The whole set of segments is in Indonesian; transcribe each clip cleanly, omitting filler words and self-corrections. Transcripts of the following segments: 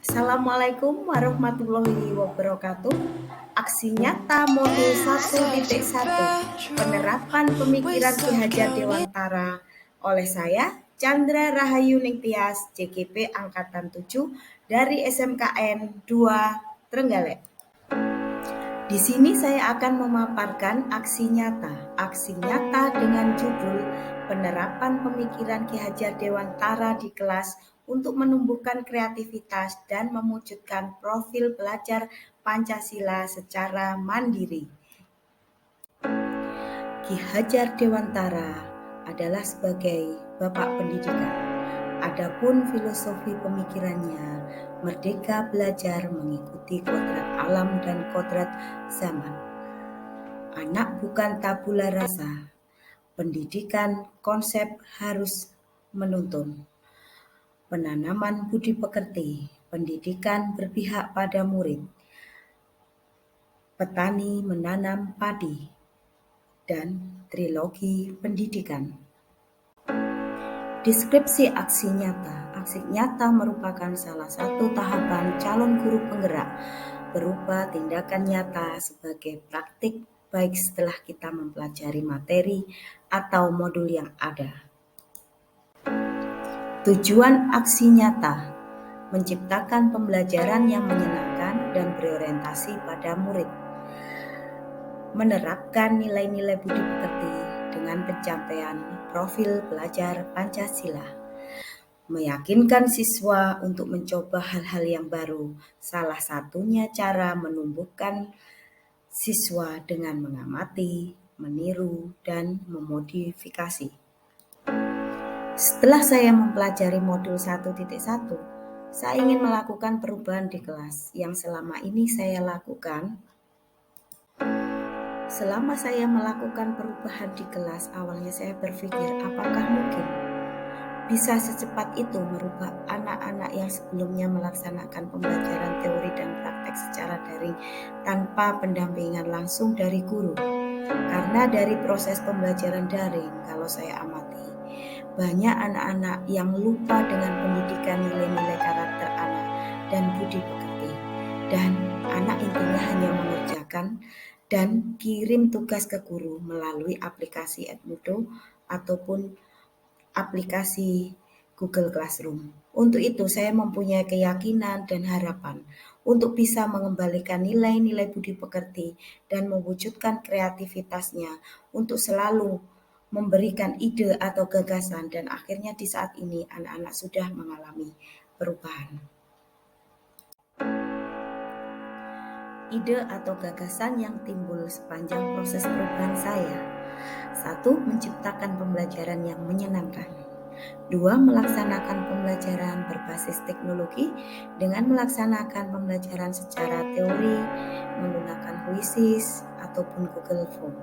Assalamualaikum warahmatullahi wabarakatuh. Aksi nyata modul 1.1 penerapan pemikiran Ki Hajar Dewantara oleh saya Chandra Rahayu Ningtyas JGP Angkatan 7 dari SMKN 2 Trenggalek. Di sini saya akan memaparkan aksi nyata. Aksi nyata dengan judul penerapan pemikiran Ki Hajar Dewantara di kelas untuk menumbuhkan kreativitas dan mewujudkan profil pelajar Pancasila secara mandiri. Ki Hajar Dewantara adalah sebagai bapak pendidikan. Adapun filosofi pemikirannya merdeka belajar mengikuti kodrat alam dan kodrat zaman. Anak bukan tabula rasa. Pendidikan konsep harus menuntun. Penanaman budi pekerti. Pendidikan berpihak pada murid. Petani menanam padi. Dan trilogi pendidikan. Deskripsi aksi nyata. Aksi nyata merupakan salah satu tahapan calon guru penggerak berupa tindakan nyata sebagai praktik baik setelah kita mempelajari materi atau modul yang ada. Tujuan aksi nyata menciptakan pembelajaran yang menyenangkan dan berorientasi pada murid. Menerapkan nilai-nilai budi pekerti dengan pencapaian profil pelajar Pancasila. Meyakinkan siswa untuk mencoba hal-hal yang baru. Salah satunya cara menumbuhkan siswa dengan mengamati, meniru, dan memodifikasi. Setelah saya mempelajari modul 1.1, saya ingin melakukan perubahan di kelas yang selama ini saya lakukan. Selama saya melakukan perubahan di kelas, awalnya saya berpikir apakah mungkin bisa secepat itu merubah anak-anak yang sebelumnya melaksanakan pembelajaran teori dan praktek secara daring tanpa pendampingan langsung dari guru. Karena dari proses pembelajaran daring, kalau saya amati, banyak anak-anak yang lupa dengan pendidikan nilai-nilai karakter anak dan budi pekerti. Dan anak intinya hanya mengerjakan dan kirim tugas ke guru melalui aplikasi Edmodo ataupun aplikasi Google Classroom. Untuk itu saya mempunyai keyakinan dan harapan untuk bisa mengembalikan nilai-nilai budi pekerti dan mewujudkan kreativitasnya untuk selalu memberikan ide atau gagasan, dan akhirnya di saat ini anak-anak sudah mengalami perubahan. Ide atau gagasan yang timbul sepanjang proses perubahan saya. 1. Menciptakan pembelajaran yang menyenangkan. 2. Melaksanakan pembelajaran berbasis teknologi dengan melaksanakan pembelajaran secara teori menggunakan Quizzes ataupun Google Form.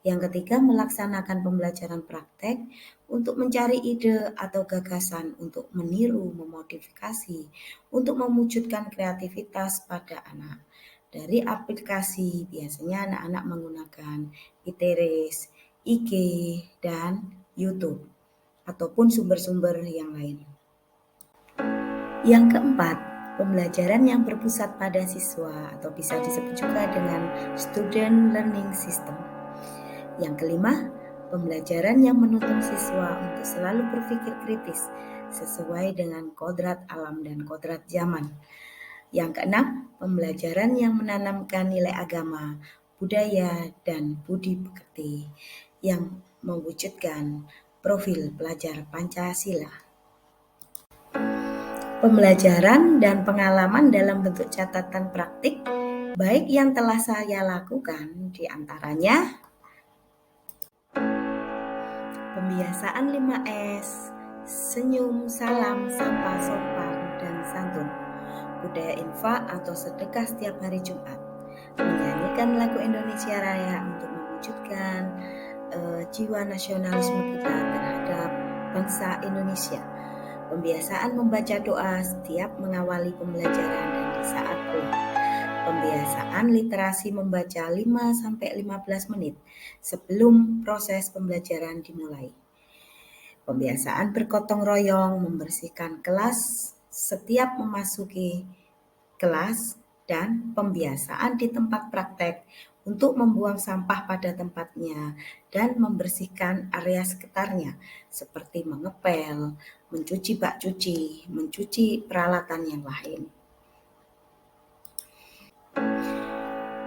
Yang ketiga, melaksanakan pembelajaran praktek untuk mencari ide atau gagasan untuk meniru, memodifikasi, untuk mewujudkan kreativitas pada anak. Dari aplikasi, biasanya anak-anak menggunakan Pinterest, IG, dan YouTube, ataupun sumber-sumber yang lain. Yang keempat, pembelajaran yang berpusat pada siswa atau bisa disebut juga dengan student learning system. Yang kelima, pembelajaran yang menuntun siswa untuk selalu berpikir kritis sesuai dengan kodrat alam dan kodrat zaman. Yang keenam, pembelajaran yang menanamkan nilai agama, budaya, dan budi pekerti yang mewujudkan profil pelajar Pancasila. Pembelajaran dan pengalaman dalam bentuk catatan praktik, baik yang telah saya lakukan, diantaranya pembiasaan 5S, senyum, salam, sapa, sopan, dan santun. Budaya infak atau sedekah setiap hari Jumat. Menyanyikan lagu Indonesia Raya untuk mewujudkan jiwa nasionalisme kita terhadap bangsa Indonesia. Pembiasaan membaca doa setiap mengawali pembelajaran dan di saat pulang. Pembiasaan literasi membaca 5-15 menit sebelum proses pembelajaran dimulai. Pembiasaan bergotong royong membersihkan kelas setiap memasuki kelas dan pembiasaan di tempat praktek untuk membuang sampah pada tempatnya dan membersihkan area sekitarnya seperti mengepel, mencuci bak cuci, mencuci peralatan yang lain.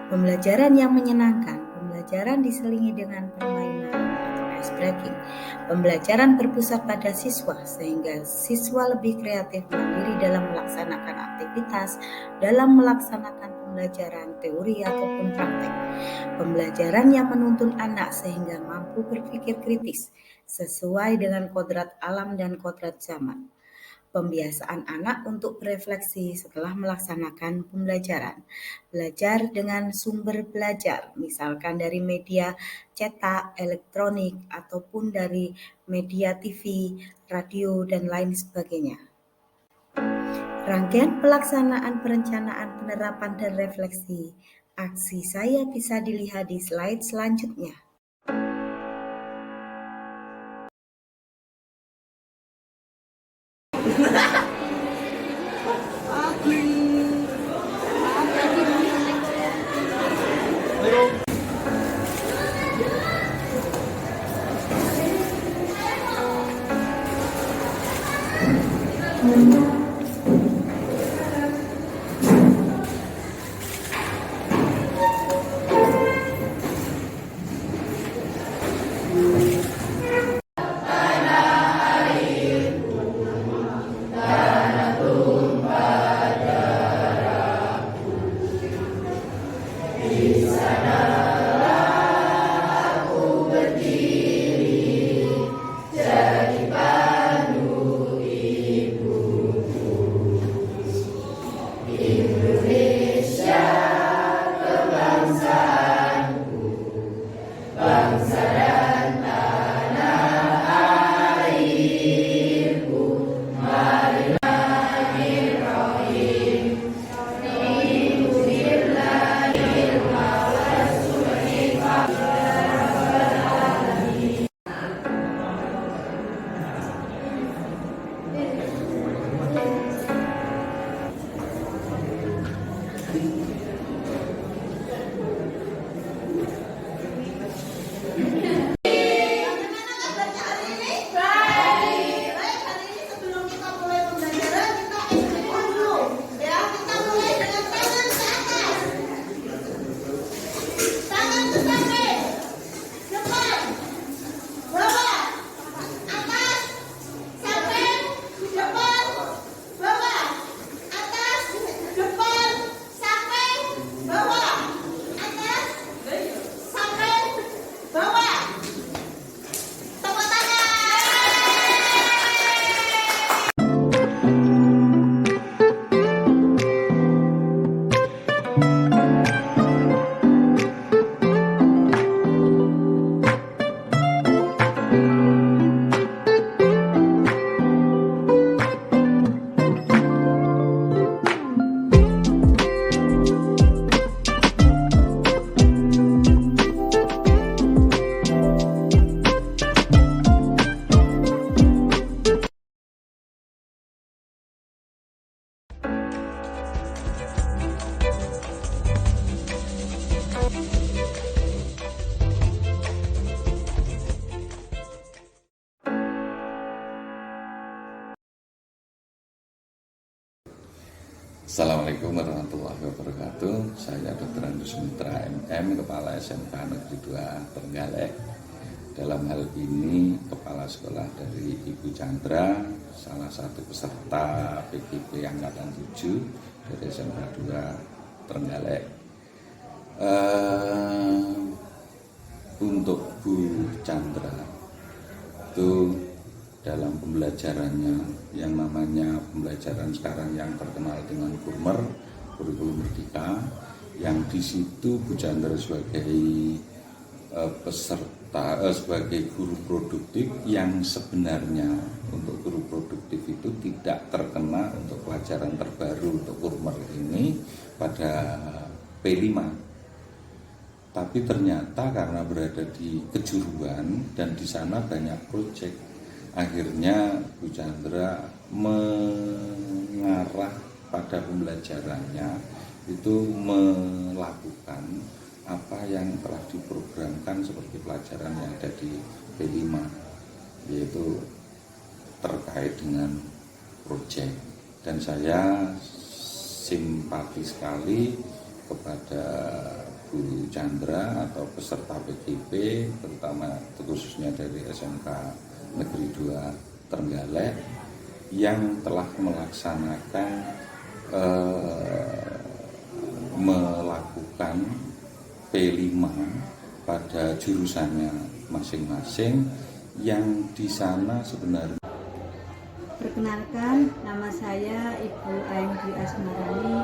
Pembelajaran yang menyenangkan. Pembelajaran diselingi dengan permainan atau ice breaking. Pembelajaran berpusat pada siswa sehingga siswa lebih kreatif mandiri dalam melaksanakan aktivitas, dalam melaksanakan pembelajaran teori ataupun praktek. Pembelajaran yang menuntun anak sehingga mampu berpikir kritis sesuai dengan kodrat alam dan kodrat zaman. Pembiasaan anak untuk berefleksi setelah melaksanakan pembelajaran. Belajar dengan sumber belajar, misalkan dari media cetak, elektronik, ataupun dari media TV, radio, dan lain sebagainya. Rangkaian pelaksanaan perencanaan, penerapan, dan refleksi. Aksi saya bisa dilihat di slide selanjutnya. Assalamualaikum warahmatullahi wabarakatuh. Saya Dr. Andus Mitra MM, Kepala SMK Negeri 2 Trenggalek. Dalam hal ini Kepala Sekolah dari Ibu Chandra, salah satu peserta PGP Angkatan 7 dari SMK 2 Trenggalek. Untuk Bu Chandra itu dalam pembelajarannya yang namanya pembelajaran sekarang yang terkenal dengan Kurmer, kurikulum merdeka, yang di situ Bu Chandra sebagai peserta, sebagai guru produktif yang sebenarnya untuk guru produktif itu tidak terkena untuk pelajaran terbaru untuk Kurmer ini pada P5. Tapi ternyata karena berada di kejuruan dan di sana banyak proyek, Akhirnya Bu Chandra mengarah pada pembelajarannya itu melakukan apa yang telah diprogramkan seperti pelajaran yang ada di P5, yaitu terkait dengan proyek. Dan saya simpati sekali kepada Bu Chandra atau peserta PGP, terutama khususnya dari SMK Negeri 2 Trenggalek yang telah melakukan P5 pada jurusannya masing-masing, yang di sana sebenarnya. Perkenalkan, nama saya Ibu Aenggi Asmarani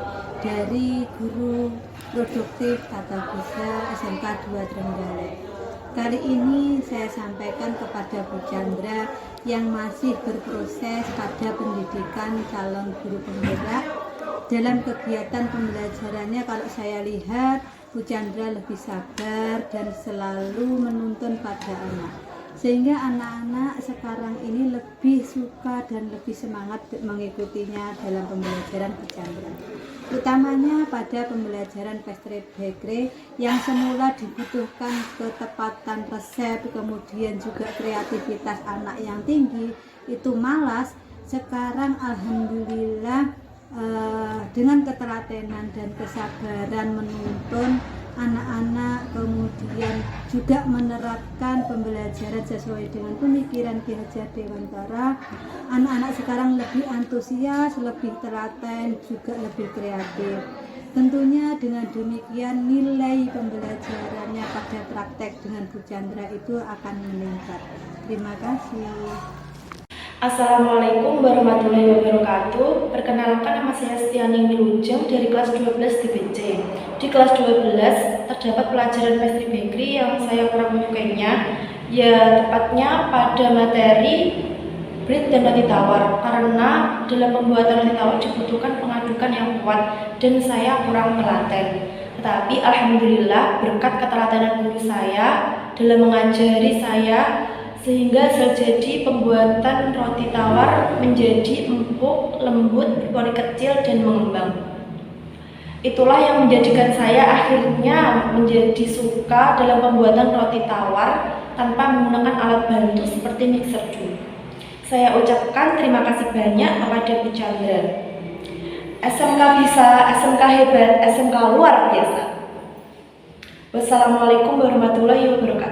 dari Guru Produktif Tata Boga SMK 2 Trenggalek. Kali ini saya sampaikan kepada Bu Chandra yang masih berproses pada pendidikan calon guru penggerak. Dalam kegiatan pembelajarannya, kalau saya lihat Bu Chandra lebih sabar dan selalu menuntun pada anak, sehingga anak-anak sekarang ini lebih suka dan lebih semangat mengikutinya dalam pembelajaran Bu Chandra, utamanya pada pembelajaran pastry bakery yang semula dibutuhkan ketepatan resep, kemudian juga kreativitas anak yang tinggi, itu malas. Sekarang alhamdulillah dengan ketelatenan dan kesabaran menuntun anak-anak, kemudian juga menerapkan pembelajaran sesuai dengan pemikiran Ki Hajar Dewantara, anak-anak sekarang lebih antusias, lebih telaten, juga lebih kreatif. Tentunya dengan demikian nilai pembelajarannya pada praktek dengan Bu Chandra itu akan meningkat. Terima kasih. Assalamualaikum warahmatullahi wabarakatuh. Perkenalkan, nama saya Stiani Wilujeng dari kelas 12 DBC. Di kelas 12 terdapat pelajaran pastry bakery yang saya kurang menyukainya, ya tepatnya pada materi bread dan roti tawar, karena dalam pembuatan roti tawar dibutuhkan pengadukan yang kuat dan saya kurang telaten. Tetapi alhamdulillah berkat ketelatenan guru saya dalam mengajari saya, sehingga terjadi pembuatan roti tawar menjadi empuk, lembut, berpori kecil dan mengembang. Itulah yang menjadikan saya akhirnya menjadi suka dalam pembuatan roti tawar tanpa menggunakan alat bantu seperti mixer dulu. Saya ucapkan terima kasih banyak kepada Bu Chandra. SMK bisa, SMK hebat, SMK luar biasa. Wassalamualaikum warahmatullahi wabarakatuh.